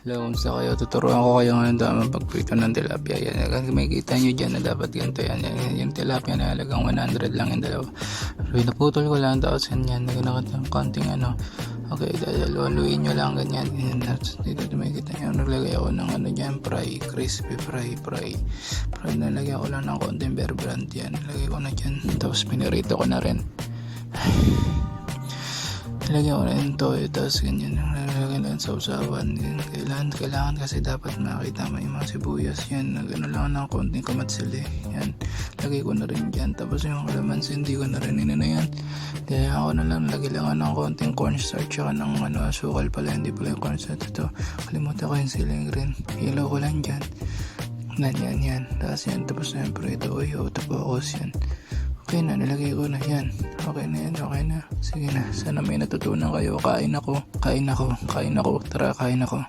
Hello, kumusta kayo? Tuturuan ko kayo ngayon tama pagprito ng tilapia. Yan, kasi makikita nyo dyan na dapat ganito yan. Yung tilapia na halagang 100 lang yung dalawa. Pero pinaputol ko lang tapos ganyan. Naganakot ng konting ano. Okay, dalawaluin nyo lang ganyan. Dito makikita nyo. Naglagay ako ng ano dyan, crispy fry. Nalagyan ko lang ng konting bear brand yan. Nalagay ko na dyan. Tapos pinirito ko na rin. Nilagyan ko na yung toyo, tapos ganyan, nalagyan lang sa usawan. Kailangan kasi dapat makita mo yung mga sibuyas yan. Nagano lang ng konting kamatsili. Yan, lagay ko na rin dyan. Tapos yung kalamansi, hindi ko na rin inana yan. Kaya ako na lang, lagay lang ng konting cornstarch, tsaka ng asukal pala, hindi pala yung cornstarch. Ito, kalimutan ko yung siling green. Hilaw ko lang dyan. Yan. Tapos na yung prito. Tapos yan. Okay na, nilagay ko na yan. Okay na. Sige na, sana may natutunan kayo. Kain ako. Tara, kain ako.